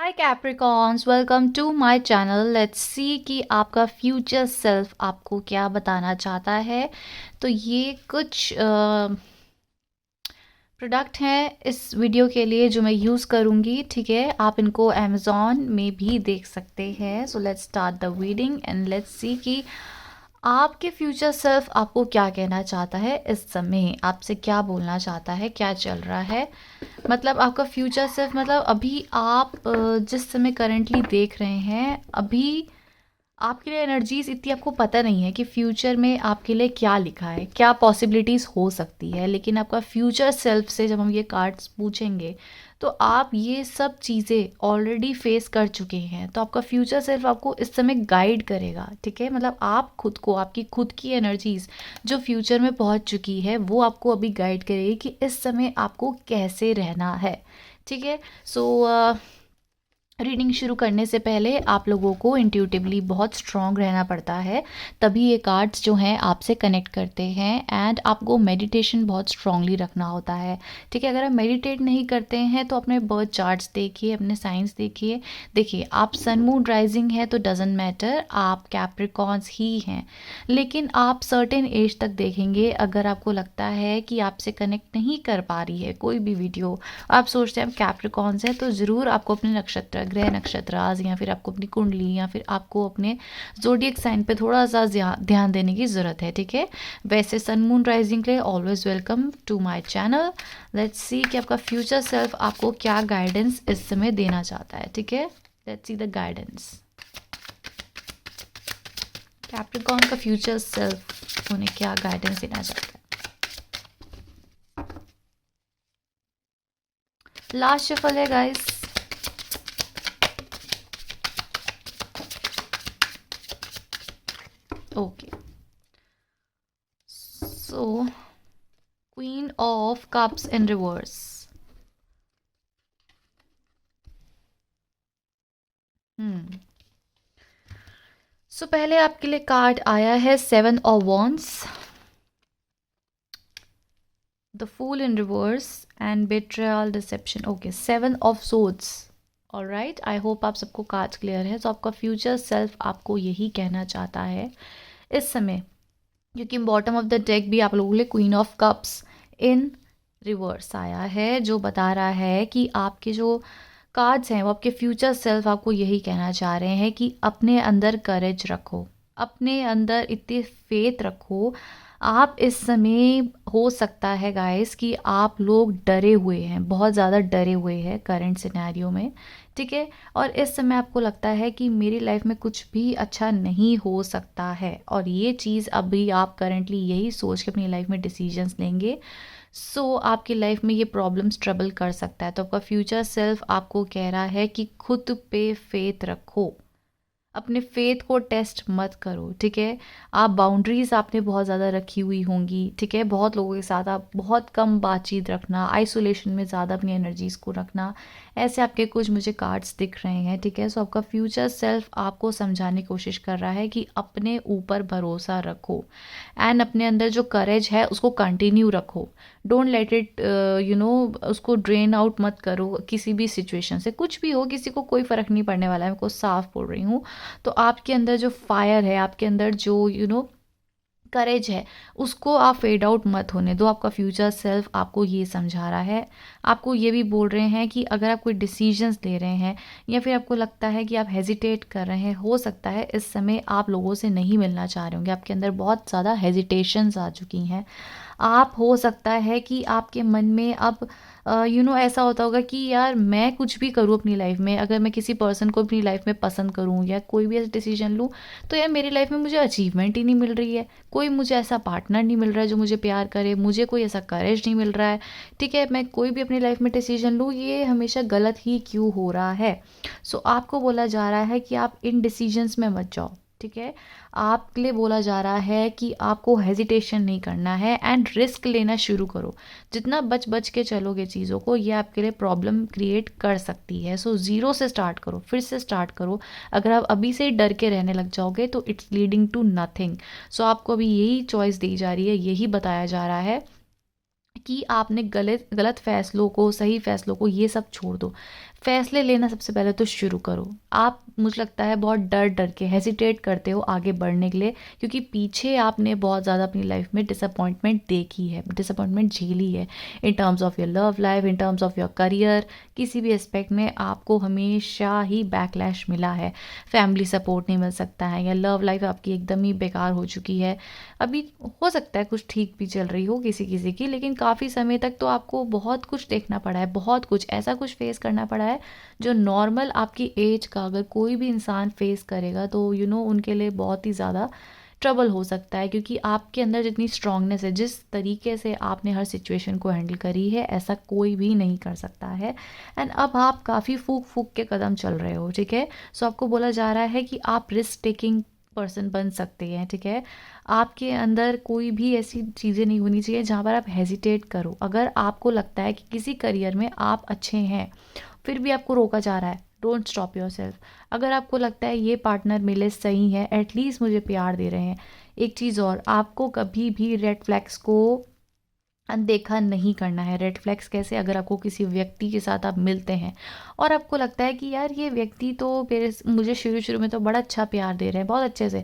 Hi Capricorns, welcome to my channel. Let's see कि आपका future self आपको क्या बताना चाहता है। तो ये कुछ प्रोडक्ट हैं इस वीडियो के लिए जो मैं यूज़ करूँगी। ठीक है, आप इनको अमेज़ॉन में भी देख सकते हैं। So let's start the reading and let's see कि आपके फ्यूचर सेल्फ आपको क्या कहना चाहता है। इस समय आपसे क्या बोलना चाहता है, क्या चल रहा है। मतलब आपका फ्यूचर सेल्फ, मतलब अभी आप जिस समय करंटली देख रहे हैं, अभी आपके लिए एनर्जीज इतनी आपको पता नहीं है कि फ्यूचर में आपके लिए क्या लिखा है, क्या पॉसिबिलिटीज़ हो सकती है। लेकिन आपका फ्यूचर सेल्फ से जब हम ये कार्ड्स पूछेंगे तो आप ये सब चीज़ें ऑलरेडी फेस कर चुके हैं। तो आपका फ्यूचर सेल्फ आपको इस समय गाइड करेगा। ठीक है, मतलब आप खुद को, आपकी खुद की एनर्जीज जो फ्यूचर में पहुंच चुकी है वो आपको अभी गाइड करेगी कि इस समय आपको कैसे रहना है। ठीक है, सो रीडिंग शुरू करने से पहले आप लोगों को इंट्यूटिवली बहुत स्ट्रॉन्ग रहना पड़ता है, तभी ये कार्ड्स जो हैं आपसे कनेक्ट करते हैं। एंड आपको मेडिटेशन बहुत स्ट्रांगली रखना होता है। ठीक है, अगर आप मेडिटेट नहीं करते हैं तो अपने बर्थ चार्ट्स देखिए, अपने साइंस देखिए। देखिए, आप सन मून राइजिंग है तो डजेंट मैटर, आप कैप्रिकॉन्स ही हैं। लेकिन आप सर्टेन एज तक देखेंगे, अगर आपको लगता है कि आपसे कनेक्ट नहीं कर पा रही है कोई भी वीडियो, आप सोचते हैं आप कैप्रिकॉन्स हैं, तो ज़रूर आपको अपने नक्षत्र, ग्रह नक्षत्र आज, या फिर आपको अपनी कुंडली, या फिर आपको अपने जोडियक साइन पे थोड़ा सा ध्यान देने की ज़रूरत है। ठीक है, वैसे सन मून राइजिंग के लिए always welcome to my channel. Let's see कि आपका फ्यूचर सेल्फ आपको क्या गाइडेंस इस समय देना चाहता है। ठीक है, let's see the guidance. Capricorn का फ्यूचर सेल्फ उन्हें क्या गाइडेंस देना चाहता है। लास्ट शफल है guys. Okay, so queen of cups in reverse. So पहले आपके लिए कार्ड आया है seven of wands, the fool in reverse and betrayal, deception. Okay, seven of swords. Alright, I hope आप सबको कार्ड क्लियर है। तो आपका फ्यूचर सेल्फ आपको यही कहना चाहता है इस समय, क्योंकि बॉटम ऑफ द डेक भी आप लोगों के लिए queen of cups in reverse आया है, जो बता रहा है कि आपके जो कार्ड्स हैं वो आपके फ्यूचर सेल्फ आपको यही कहना चाह रहे हैं कि अपने अंदर करेज रखो, अपने अंदर इतनी फेथ रखो। आप इस समय, हो सकता है गाइस कि आप लोग डरे हुए हैं, बहुत ज़्यादा डरे हुए हैं करंट सिनेरियो में। ठीक है, और इस समय आपको लगता है कि मेरी लाइफ में कुछ भी अच्छा नहीं हो सकता है, और ये चीज़ अभी आप करंटली यही सोच के अपनी लाइफ में डिसीजंस लेंगे। सो आपकी लाइफ में ये प्रॉब्लम्स ट्रबल कर सकता है। तो आपका फ्यूचर सेल्फ आपको कह रहा है कि खुद पे फेथ रखो, अपने फेथ को टेस्ट मत करो। ठीक है, आप बाउंड्रीज आपने बहुत ज़्यादा रखी हुई होंगी। ठीक है, बहुत लोगों के साथ आप बहुत कम बातचीत रखना, आइसोलेशन में ज़्यादा अपनी एनर्जीज को रखना, ऐसे आपके कुछ मुझे कार्ड्स दिख रहे हैं। ठीक है, सो आपका फ्यूचर सेल्फ आपको समझाने की कोशिश कर रहा है कि अपने ऊपर भरोसा रखो एंड अपने अंदर जो करेज है उसको कंटिन्यू रखो। डोंट लेट इट उसको ड्रेन आउट मत करो किसी भी सिचुएशन से। कुछ भी हो, किसी को कोई फ़र्क नहीं पड़ने वाला है, मैं को साफ बोल रही हूँ। तो आपके अंदर जो फायर है, आपके अंदर जो करेज है, उसको आप फेड आउट मत होने दो। आपका फ्यूचर सेल्फ आपको ये समझा रहा है। आपको ये भी बोल रहे हैं कि अगर आप कोई डिसीजंस ले रहे हैं, या फिर आपको लगता है कि आप हेजिटेट कर रहे हैं, हो सकता है इस समय आप लोगों से नहीं मिलना चाह रहे होंगे, आपके अंदर बहुत ज़्यादा हेजिटेशंस आ चुकी हैं। आप, हो सकता है कि आपके मन में अब ऐसा होता होगा कि यार मैं कुछ भी करूँ अपनी लाइफ में, अगर मैं किसी पर्सन को अपनी लाइफ में पसंद करूँ या कोई भी ऐसा डिसीजन लूँ, तो यार मेरी लाइफ में मुझे अचीवमेंट ही नहीं मिल रही है, कोई मुझे ऐसा पार्टनर नहीं मिल रहा है जो मुझे प्यार करे, मुझे कोई ऐसा करेज नहीं मिल रहा है। ठीक है, मैं कोई भी अपनी लाइफ में डिसीजन लूँ, ये हमेशा गलत ही क्यों हो रहा है। सो आपको बोला जा रहा है कि आप इन डिसीजंस में मत जाओ। ठीक है, आपके लिए बोला जा रहा है कि आपको हेजिटेशन नहीं करना है एंड रिस्क लेना शुरू करो। जितना बच बच के चलोगे चीज़ों को, ये आपके लिए प्रॉब्लम क्रिएट कर सकती है। सो ज़ीरो से स्टार्ट करो, फिर से स्टार्ट करो। अगर आप अभी से डर के रहने लग जाओगे तो इट्स लीडिंग टू नथिंग। सो आपको अभी यही चॉइस दी जा रही है, यही बताया जा रहा है कि आपने गलत गलत फैसलों को, सही फैसलों को, ये सब छोड़ दो। फैसले लेना सबसे पहले तो शुरू करो। आप, मुझे लगता है, बहुत डर डर के हेजिटेट करते हो आगे बढ़ने के लिए, क्योंकि पीछे आपने बहुत ज़्यादा अपनी लाइफ में डिसअपॉइंटमेंट देखी है, डिसअपॉइंटमेंट झेली है, in terms of your love life, in terms of your career, किसी भी एस्पेक्ट में आपको हमेशा ही बैकलैश मिला है। फैमिली सपोर्ट नहीं मिल सकता है, या लव लाइफ आपकी एकदम ही बेकार हो चुकी है। अभी हो सकता है कुछ ठीक भी चल रही हो किसी किसी की, लेकिन काफ़ी समय तक तो आपको बहुत कुछ देखना पड़ा है, बहुत कुछ ऐसा कुछ फेस करना पड़ा है जो नॉर्मल आपकी एज का अगर कोई भी इंसान फेस करेगा तो उनके लिए बहुत ही ज़्यादा ट्रबल हो सकता है, क्योंकि आपके अंदर जितनी स्ट्रांगनेस है, जिस तरीके से आपने हर सिचुएशन को हैंडल करी है, ऐसा कोई भी नहीं कर सकता है। एंड अब आप काफ़ी फूक फूक के कदम चल रहे हो, ठीक है। सो आपको बोला जा रहा है कि आप रिस्क टेकिंग पर्सन बन सकते हैं, ठीक है। आपके अंदर कोई भी ऐसी चीज़ें नहीं होनी चाहिए जहाँ पर आप हेजिटेट करो। अगर आपको लगता है कि किसी करियर में आप अच्छे हैं, फिर भी आपको रोका जा रहा है, डोंट स्टॉप योर सेल्फ। अगर आपको लगता है ये पार्टनर मिले सही है, एटलीस्ट मुझे प्यार दे रहे हैं, एक चीज़ और, आपको कभी भी रेड फ्लैग्स को अनदेखा नहीं करना है। रेड फ्लैग्स कैसे? अगर आपको किसी व्यक्ति के साथ आप मिलते हैं और आपको लगता है कि यार ये व्यक्ति तो मुझे शुरू शुरू में तो बड़ा अच्छा प्यार दे रहे हैं, बहुत अच्छे से,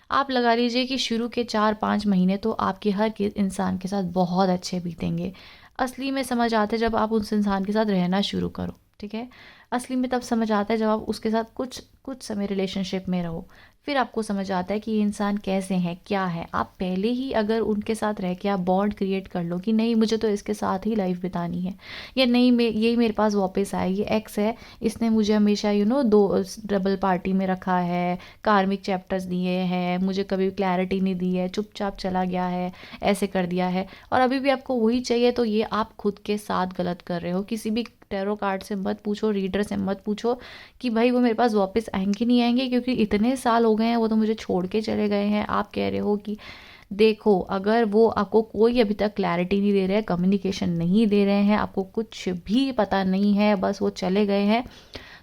आप लगा लीजिए कि शुरू के 4-5 महीने तो आपके हर इंसान के साथ बहुत अच्छे बीतेंगे। असली में समझ आता है जब आप उस इंसान के साथ रहना शुरू करो, ठीक है। असली में तब समझ आता है जब आप उसके साथ कुछ कुछ समय रिलेशनशिप में रहो, फिर आपको समझ आता है कि ये इंसान कैसे हैं, क्या है। आप पहले ही अगर उनके साथ रह के आप बॉन्ड क्रिएट कर लो कि नहीं मुझे तो इसके साथ ही लाइफ बितानी है, या नहीं यही मेरे पास वापस आए, ये एक्स है, इसने मुझे हमेशा दो डबल पार्टी में रखा है, कार्मिक चैप्टर्स दिए हैं, मुझे कभी क्लैरिटी नहीं दी है, चुपचाप चला गया है, ऐसे कर दिया है, और अभी भी आपको वही चाहिए, तो ये आप खुद के साथ गलत कर रहे हो। किसी भी टैरो कार्ड से मत पूछो, रीडर से मत पूछो कि भाई वो मेरे पास वापस आएंगे नहीं आएंगे, क्योंकि इतने साल हो गए हैं, वो तो मुझे छोड़ के चले गए हैं। आप कह रहे हो कि देखो, अगर वो आपको कोई अभी तक क्लैरिटी नहीं दे रहे हैं, कम्युनिकेशन नहीं दे रहे हैं, आपको कुछ भी पता नहीं है, बस वो चले गए हैं,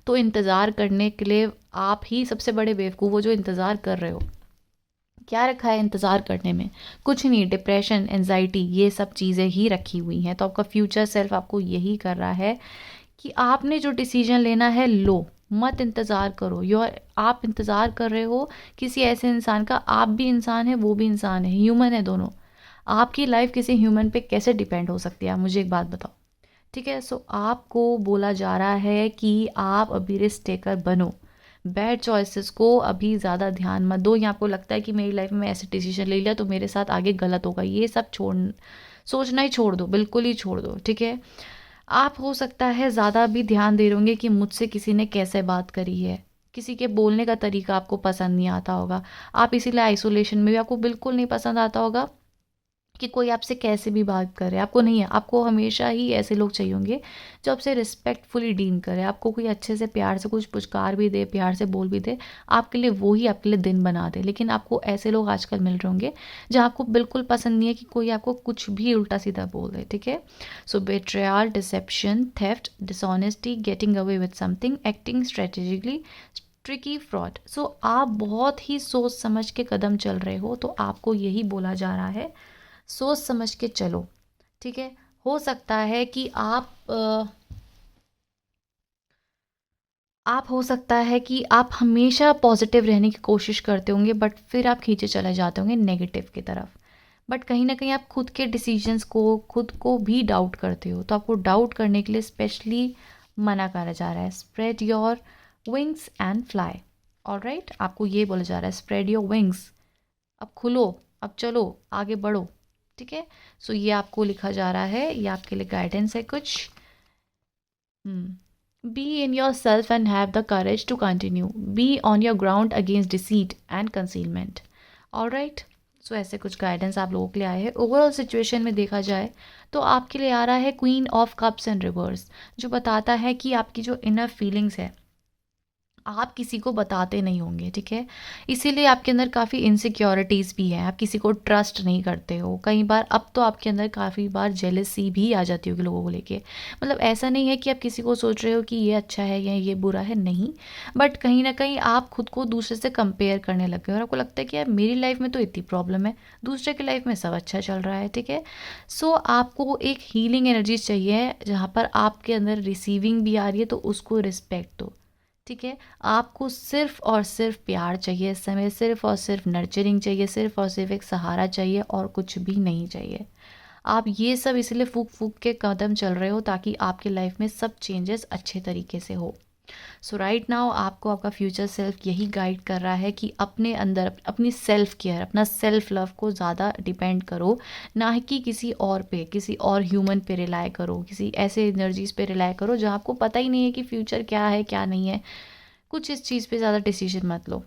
तो इंतज़ार करने के लिए आप ही सबसे बड़े बेवकूफ़ हो जो इंतज़ार कर रहे हो। क्या रखा है इंतज़ार करने में? कुछ नहीं, डिप्रेशन, एंजाइटी, ये सब चीज़ें ही रखी हुई हैं। तो आपका फ्यूचर सेल्फ आपको यही कर रहा है कि आपने जो डिसीजन लेना है लो, मत इंतज़ार करो। आप इंतज़ार कर रहे हो किसी ऐसे इंसान का, आप भी इंसान है, वो भी इंसान है, ह्यूमन है दोनों। आपकी लाइफ किसी ह्यूमन पे कैसे डिपेंड हो सकती है? आप मुझे एक बात बताओ, ठीक है। सो आपको बोला जा रहा है कि आप अभी रिस्क टेकर बनो, बैड चॉइसेस को अभी ज़्यादा ध्यान मत दो, या आपको लगता है कि मेरी लाइफ में ऐसे डिसीजन ले लिया तो मेरे साथ आगे गलत होगा, ये सब सोचना ही छोड़ दो, बिल्कुल ही छोड़ दो, ठीक है। आप हो सकता है ज़्यादा भी ध्यान दे रहे होंगे कि मुझसे किसी ने कैसे बात करी है, किसी के बोलने का तरीका आपको पसंद नहीं आता होगा, आप इसीलिए आइसोलेशन में भी आपको बिल्कुल नहीं पसंद आता होगा कि कोई आपसे कैसे भी बात करे। आपको नहीं है, आपको हमेशा ही ऐसे लोग चाहिए होंगे जो आपसे रिस्पेक्टफुली डील करे, आपको कोई अच्छे से प्यार से कुछ पुचकार भी दे, प्यार से बोल भी दे, आपके लिए वो ही आपके लिए दिन बना दे। लेकिन आपको ऐसे लोग आजकल मिल रहे होंगे जहाँ आपको बिल्कुल पसंद नहीं है कि कोई आपको कुछ भी उल्टा सीधा बोल दे, ठीक है। So betrayal, deception, theft, dishonesty, getting away with something, acting strategically, tricky, fraud. So आप बहुत ही सोच समझ के कदम चल रहे हो, तो आपको यही बोला जा रहा है, सोच समझ के चलो, ठीक है। हो सकता है कि आप हो सकता है कि आप हमेशा पॉजिटिव रहने की कोशिश करते होंगे, बट फिर आप खींचे चले जाते होंगे नेगेटिव की तरफ। बट कहीं ना कहीं आप खुद के डिसीजंस को, खुद को भी डाउट करते हो, तो आपको डाउट करने के लिए स्पेशली मना करा जा रहा है, spread your wings and fly. Alright, आपको ये बोला जा रहा है, स्प्रेड योर विंग्स, अब खुलो, अब चलो, आगे बढ़ो, ठीक है। सो ये आपको लिखा जा रहा है, ये आपके लिए गाइडेंस है कुछ। Be in yourself and have the courage to continue, be on your ground against deceit and concealment. Alright, so ऐसे कुछ गाइडेंस आप लोगों के लिए आए हैं। ओवरऑल सिचुएशन में देखा जाए तो आपके लिए आ रहा है queen of cups and reverse, जो बताता है कि आपकी जो इनर फीलिंग्स है, आप किसी को बताते नहीं होंगे, ठीक है। इसीलिए आपके अंदर काफ़ी इनसिक्योरिटीज़ भी है, आप किसी को ट्रस्ट नहीं करते हो कई बार। अब तो आपके अंदर काफ़ी बार जेलसी भी आ जाती होगी लोगों को लेके। मतलब ऐसा नहीं है कि आप किसी को सोच रहे हो कि ये अच्छा है या ये बुरा है, नहीं, बट कहीं ना कहीं आप खुद को दूसरे से कंपेयर करने लग गए और आपको लगता है कि यार मेरी लाइफ में तो इतनी प्रॉब्लम है, दूसरे की लाइफ में सब अच्छा चल रहा है, ठीक है। सो आपको एक हीलिंग एनर्जी चाहिए जहाँ पर आपके अंदर रिसीविंग भी आ रही है, तो उसको रिस्पेक्ट दो, ठीक है। आपको सिर्फ और सिर्फ प्यार चाहिए इस समय, सिर्फ और सिर्फ नर्चरिंग चाहिए, सिर्फ और सिर्फ एक सहारा चाहिए और कुछ भी नहीं चाहिए। आप ये सब इसलिए फूक फूक के कदम चल रहे हो ताकि आपकी लाइफ में सब चेंजेस अच्छे तरीके से हो। सो राइट नाउ आपको आपका फ्यूचर सेल्फ यही गाइड कर रहा है कि अपने अंदर अपनी सेल्फ केयर, अपना सेल्फ लव को ज़्यादा डिपेंड करो, ना कि किसी और पे, किसी और ह्यूमन पे रिलाय करो, किसी ऐसे एनर्जीज पे रिलाय करो जहाँ आपको पता ही नहीं है कि फ्यूचर क्या है क्या नहीं है। कुछ इस चीज़ पे ज़्यादा डिसीजन मत लो।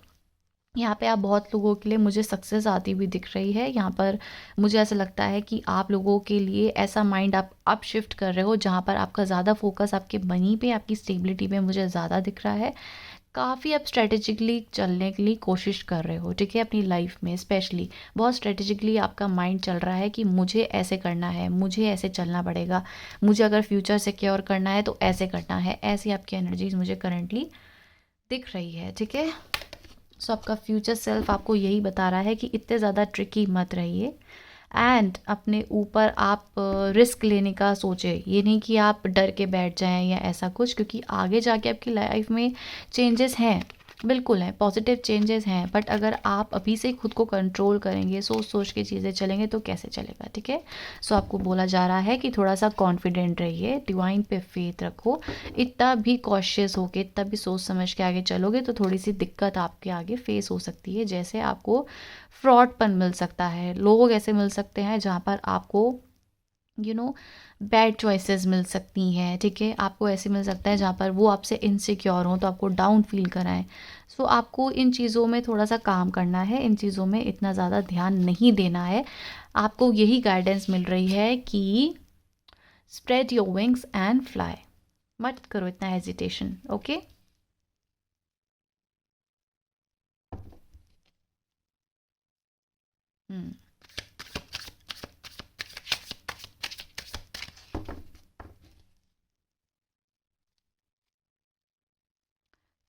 यहाँ पे आप बहुत लोगों के लिए मुझे सक्सेस आती हुई दिख रही है। यहाँ पर मुझे ऐसा लगता है कि आप लोगों के लिए ऐसा माइंड आप शिफ्ट कर रहे हो जहाँ पर आपका ज़्यादा फोकस आपके मनी पे, आपकी स्टेबिलिटी पे मुझे ज़्यादा दिख रहा है। काफ़ी आप स्ट्रेटेजिकली चलने के लिए कोशिश कर रहे हो, ठीक है, अपनी लाइफ में स्पेशली बहुत स्ट्रेटेजिकली आपका माइंड चल रहा है कि मुझे ऐसे करना है, मुझे ऐसे चलना पड़ेगा, मुझे अगर फ्यूचर सिक्योर करना है तो ऐसे करना है। ऐसी आपकी एनर्जीज मुझे करंटली दिख रही है, ठीक है। सो आपका फ्यूचर सेल्फ आपको यही बता रहा है कि इतने ज़्यादा ट्रिकी मत रहिए एंड अपने ऊपर आप रिस्क लेने का सोचें। ये नहीं कि आप डर के बैठ जाएं या ऐसा कुछ, क्योंकि आगे जाके आपकी लाइफ में चेंजेस हैं, बिल्कुल हैं, पॉजिटिव चेंजेस हैं, बट अगर आप अभी से खुद को कंट्रोल करेंगे, सोच सोच के चीज़ें चलेंगे तो कैसे चलेगा, ठीक है। सो आपको बोला जा रहा है कि थोड़ा सा कॉन्फिडेंट रहिए, डिवाइन पे फेथ रखो। इतना भी कॉशियस होके, इतना भी सोच समझ के आगे चलोगे तो थोड़ी सी दिक्कत आपके आगे फेस हो सकती है। जैसे आपको फ्रॉडपन मिल सकता है, लोग ऐसे मिल सकते हैं जहाँ पर आपको बैड चॉइसेस मिल सकती हैं, ठीक है। आपको ऐसे मिल सकता है जहाँ पर वो आपसे इनसिक्योर हों तो आपको डाउन फील कराएं। सो आपको इन चीज़ों में थोड़ा सा काम करना है, इन चीज़ों में इतना ज़्यादा ध्यान नहीं देना है। आपको यही गाइडेंस मिल रही है कि spread your wings and fly, मत करो इतना हेजिटेशन, ओके।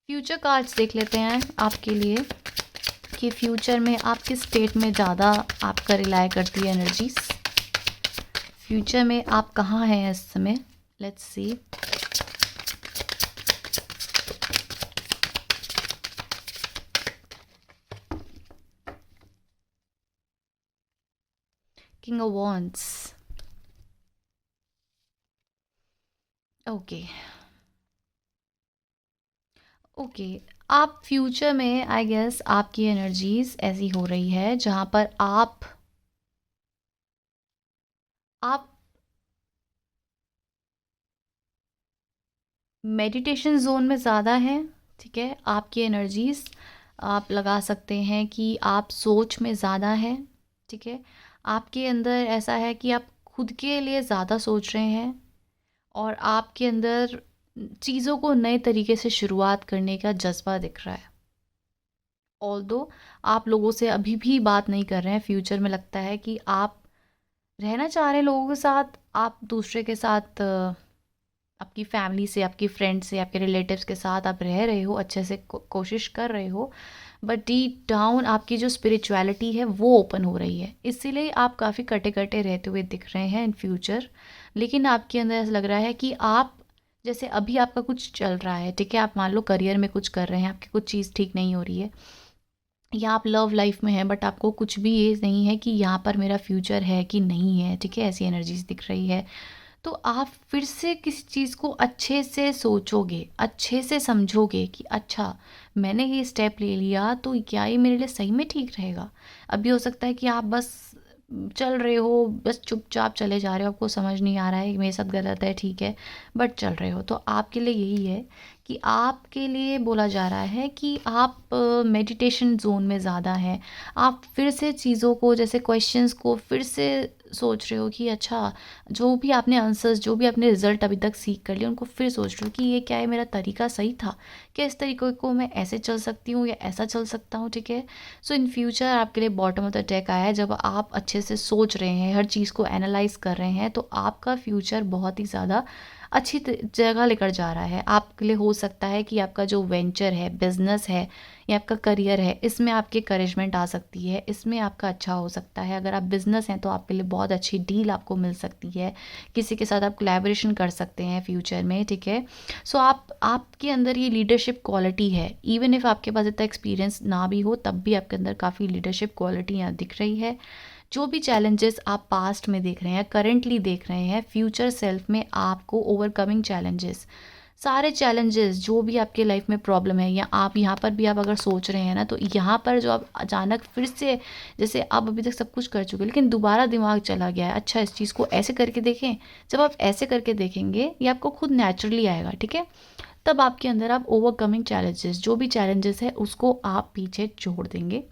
फ्यूचर कार्ड्स देख लेते हैं आपके लिए कि फ्यूचर में आप किस स्टेट में ज़्यादा आपका रिलाय करती है एनर्जीज। फ्यूचर में आप कहाँ हैं इस समय, let's see. King of wands, okay okay. आप फ्यूचर में आई गेस आपकी एनर्जीज ऐसी हो रही है जहाँ पर आप मेडिटेशन जोन में ज़्यादा हैं, ठीक है। आपकी एनर्जीज आप लगा सकते हैं कि आप सोच में ज़्यादा हैं, ठीक है। आपके अंदर ऐसा है कि आप खुद के लिए ज़्यादा सोच रहे हैं और आपके अंदर चीज़ों को नए तरीके से शुरुआत करने का जज्बा दिख रहा है। ऑल्दो आप लोगों से अभी भी बात नहीं कर रहे हैं, फ्यूचर में लगता है कि आप रहना चाह रहे हैं लोगों के साथ, आप दूसरे के साथ आपकी फैमिली से, आपकी फ्रेंड से, आपके रिलेटिव्स के साथ आप रह रहे हो, अच्छे से कोशिश कर रहे हो, बट डीप डाउन आपकी जो स्पिरिचुअलिटी है वो ओपन हो रही है, इसीलिए आप काफ़ी कटे कटे रहते हुए दिख रहे हैं इन फ्यूचर। लेकिन आपके अंदर ऐसा लग रहा है कि आप जैसे अभी आपका कुछ चल रहा है, ठीक है, आप मान लो करियर में कुछ कर रहे हैं, आपकी कुछ चीज़ ठीक नहीं हो रही है, या आप लव लाइफ में हैं बट आपको कुछ भी ये नहीं है कि यहाँ पर मेरा फ्यूचर है कि नहीं है, ठीक है, ऐसी एनर्जीज दिख रही है। तो आप फिर से किसी चीज़ को अच्छे से सोचोगे, अच्छे से समझोगे कि अच्छा मैंने ये स्टेप ले लिया तो क्या ये मेरे लिए सही में ठीक रहेगा। अभी हो सकता है कि आप बस चल रहे हो, बस चुपचाप चले जा रहे हो, आपको समझ नहीं आ रहा है कि मेरे साथ गलत है, ठीक है, बट चल रहे हो। तो आपके लिए यही है कि आपके लिए बोला जा रहा है कि आप मेडिटेशन जोन में ज़्यादा हैं। आप फिर से चीज़ों को, जैसे क्वेश्चंस को फिर से सोच रहे हो कि अच्छा, जो भी आपने आंसर्स, जो भी आपने रिजल्ट अभी तक सीख कर लिए, उनको फिर सोच रहे हो कि ये क्या है, मेरा तरीका सही था क्या, इस तरीके को मैं ऐसे चल सकती हूँ या ऐसा चल सकता हूँ, ठीक है। सो इन फ्यूचर आपके लिए बॉटम ऑफ द डेक आया है। जब आप अच्छे से सोच रहे हैं, हर चीज़ को एनालाइज कर रहे हैं, तो आपका फ्यूचर बहुत ही ज़्यादा अच्छी जगह लेकर जा रहा है। आपके लिए हो सकता है कि आपका जो वेंचर है, बिजनेस है या आपका करियर है, इसमें आपकी करेजमेंट आ सकती है, इसमें आपका अच्छा हो सकता है। अगर आप बिजनेस हैं तो आपके लिए बहुत अच्छी डील आपको मिल सकती है, किसी के साथ आप कोलैबोरेशन कर सकते हैं फ्यूचर में, ठीक है। सो आपके अंदर ये लीडरशिप क्वालिटी है। इवन इफ़ आपके पास इतना एक्सपीरियंस ना भी हो, तब भी आपके अंदर काफ़ी लीडरशिप क्वालिटी यहाँ दिख रही है। जो भी चैलेंजेस आप पास्ट में देख रहे हैं, करेंटली देख रहे हैं, फ्यूचर सेल्फ में आपको ओवरकमिंग चैलेंजेस, सारे चैलेंजेस जो भी आपके लाइफ में प्रॉब्लम है, या आप यहाँ पर भी आप अगर सोच रहे हैं ना, तो यहाँ पर जो आप अचानक फिर से, जैसे आप अभी तक सब कुछ कर चुके हैं लेकिन दोबारा दिमाग चला गया है, अच्छा इस चीज़ को ऐसे करके देखें। जब आप ऐसे करके देखेंगे, ये आपको खुद नेचुरली आएगा, ठीक है। तब आपके अंदर आप ओवरकमिंग चैलेंजेस, जो भी चैलेंजेस है उसको आप पीछे छोड़ देंगे,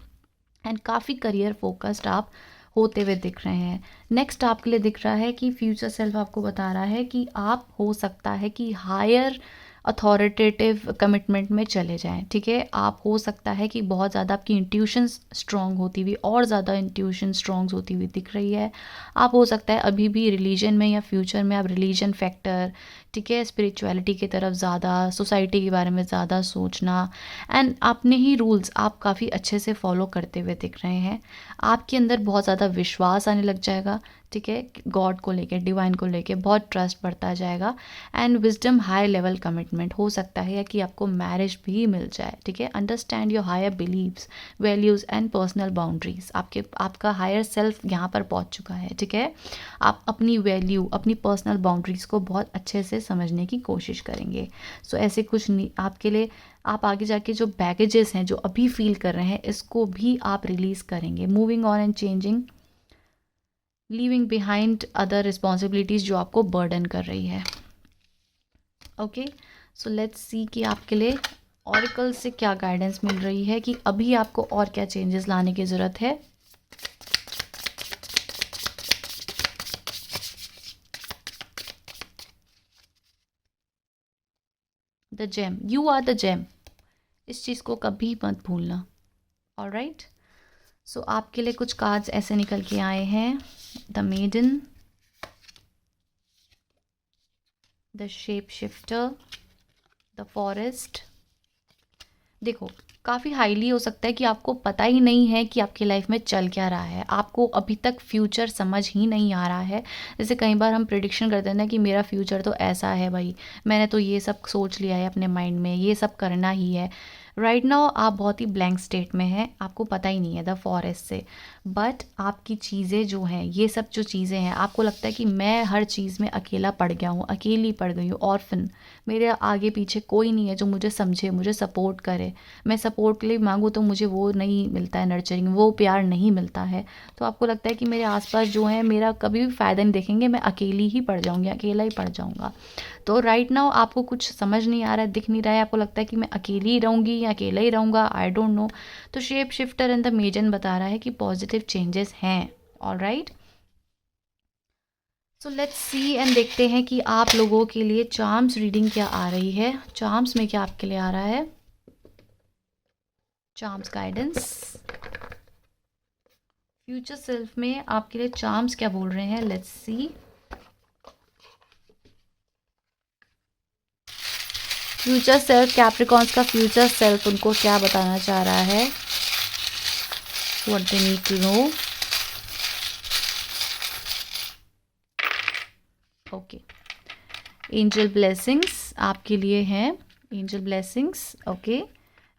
एंड काफ़ी करियर फोकस्ड आप होते हुए दिख रहे हैं। नेक्स्ट आपके लिए दिख रहा है कि फ्यूचर सेल्फ आपको बता रहा है कि आप हो सकता है कि हायर अथॉरिटेटिव कमिटमेंट में चले जाएं, ठीक है। आप हो सकता है कि बहुत ज़्यादा आपकी इंट्यूशन स्ट्रॉन्ग होती हुई, और ज़्यादा इंट्यूशन स्ट्रॉन्ग होती हुई दिख रही है। आप हो सकता है अभी भी रिलीजन में या फ्यूचर में आप रिलीजन फैक्टर, ठीक है, स्पिरिचुअलिटी की तरफ ज़्यादा, सोसाइटी के बारे में ज़्यादा सोचना, एंड अपने ही रूल्स आप काफ़ी अच्छे से फॉलो करते हुए दिख रहे हैं। आपके अंदर बहुत ज़्यादा विश्वास आने लग जाएगा, ठीक है, गॉड को लेके, डिवाइन को लेके बहुत ट्रस्ट बढ़ता जाएगा, and wisdom high level commitment हो सकता है कि आपको मैरिज भी मिल जाए, ठीक है। Understand your higher beliefs, values and personal boundaries. आपका हायर सेल्फ यहाँ पर पहुँच चुका है, ठीक है। आप अपनी वैल्यू, अपनी पर्सनल बाउंड्रीज को बहुत अच्छे से समझने की कोशिश करेंगे। सो ऐसे कुछ नहीं आपके लिए, आप आगे जाके जो बैगेजेस हैं जो अभी फील कर रहे हैं, इसको भी आप रिलीज़ करेंगे। Moving on and changing, leaving behind other responsibilities जो आपको बर्डन कर रही है। ओके, सो लेट्स सी कि आपके लिए ऑरिकल से क्या गाइडेंस मिल रही है, कि अभी आपको और क्या चेंजेस लाने की ज़रूरत है। The gem, you are the gem, इस चीज़ को कभी मत भूलना। ऑलराइट, सो आपके लिए कुछ कार्ड्स ऐसे निकल के आए हैं। The maiden, the shape shifter, the forest. देखो, काफ़ी हाईली हो सकता है कि आपको पता ही नहीं है कि आपकी लाइफ में चल क्या रहा है, आपको अभी तक फ्यूचर समझ ही नहीं आ रहा है। जैसे कई बार हम प्रिडिक्शन करते हैं ना कि मेरा फ्यूचर तो ऐसा है भाई, मैंने तो ये सब सोच लिया है अपने माइंड में, ये सब करना ही है। राइट नाउ आप बहुत ही ब्लैंक स्टेट में हैं, आपको पता ही नहीं है द फॉरेस्ट से। बट आपकी चीज़ें जो हैं, ये सब जो चीज़ें हैं, आपको लगता है कि मैं हर चीज़ में अकेला पड़ गया हूँ, अकेली पड़ गई हूँ, ऑर्फन, मेरे आगे पीछे कोई नहीं है जो मुझे समझे, मुझे सपोर्ट करे। मैं सपोर्ट के लिए मांगूँ तो मुझे वो नहीं मिलता है, नर्चरिंग, वो प्यार नहीं मिलता है। तो आपको लगता है कि मेरे आसपास जो है मेरा कभी भी फ़ायदा नहीं देखेंगे, मैं अकेली ही पड़ जाऊँगी, अकेला ही पड़ जाऊँगा। तो राइट नाउ आपको कुछ समझ नहीं आ रहा है, दिख नहीं रहा है, आपको लगता है कि मैं अकेली ही रहूँगी या अकेला ही रहूँगा, आई डोंट नो। तो शेप शिफ्टर एंड द मेजन बता रहा है कि पॉजिटिव चेंजेस हैं। Alright, so let's see and देखते हैं कि आप लोगों के लिए चार्म्स रीडिंग क्या आ रही है। चार्म्स में क्या आपके लिए आ रहा है, चार्म्स गाइडेंस। फ्यूचर सेल्फ में आपके लिए चार्म्स क्या बोल रहे हैं, let's see. Future self, Capricorns का फ्यूचर सेल्फ उनको क्या बताना चाह रहा है, what they need to know. Okay, angel blessings आपके लिए हैं, angel blessings. Okay,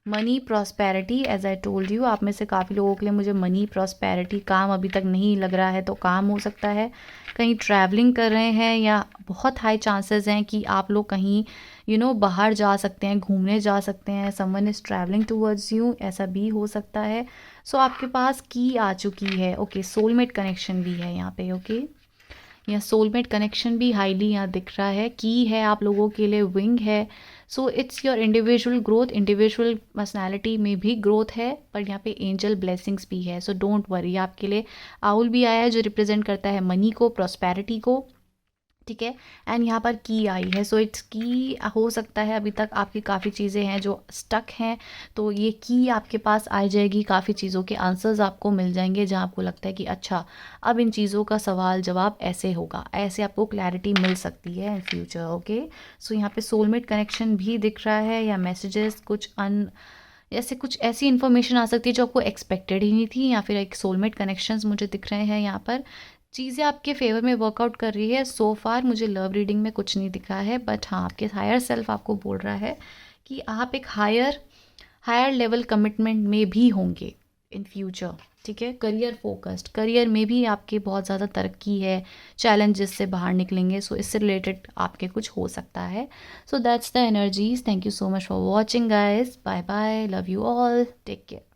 money prosperity, as I told you, आप में से काफ़ी लोगों के लिए मुझे मनी प्रॉस्पेरिटी, काम अभी तक नहीं लग रहा है तो काम हो सकता है, कहीं ट्रैवलिंग कर रहे हैं, या बहुत हाई चांसेस हैं कि आप लोग कहीं बाहर जा सकते हैं, घूमने जा सकते हैं, someone is travelling towards you, ऐसा भी हो सकता है। सो आपके पास की आ चुकी है। ओके, सोलमेट कनेक्शन भी है यहाँ पे। ओके, या सोलमेट कनेक्शन भी हाईली यहाँ दिख रहा है, की है आप लोगों के लिए, विंग है। So it's your individual growth, individual personality में भी ग्रोथ है, पर यहाँ पे एंजल ब्लेसिंग्स भी है। सो डोंट वरी, आपके लिए आउल भी आया है जो रिप्रेजेंट करता है मनी को, प्रॉस्पेरिटी को, ठीक है। एंड यहाँ पर की आई है, सो इट्स की, हो सकता है अभी तक आपकी काफ़ी चीज़ें हैं जो स्टक हैं, तो ये की आपके पास आ जाएगी, काफ़ी चीज़ों के आंसर्स आपको मिल जाएंगे जहाँ आपको लगता है कि अच्छा अब इन चीज़ों का सवाल जवाब ऐसे होगा, ऐसे आपको क्लैरिटी मिल सकती है इन फ्यूचर। ओके, सो यहाँ पे सोलमेट कनेक्शन भी दिख रहा है, या मैसेजेस कुछ जैसे कुछ ऐसी इन्फॉर्मेशन आ सकती है जो आपको एक्सपेक्टेड ही नहीं थी, या फिर एक सोलमेट कनेक्शंस मुझे दिख रहे हैं यहाँ पर। चीज़ें आपके फेवर में वर्कआउट कर रही है सो फार। मुझे लव रीडिंग में कुछ नहीं दिखा है, बट हाँ आपके हायर सेल्फ आपको बोल रहा है कि आप एक हायर लेवल कमिटमेंट में भी होंगे इन फ्यूचर, ठीक है। करियर फोकस्ड, करियर में भी आपके बहुत ज़्यादा तरक्की है, चैलेंजेस से बाहर निकलेंगे, सो इससे रिलेटेड आपके कुछ हो सकता है। So that's the energies. Thank you so much for watching guys, bye bye, love you all, take care.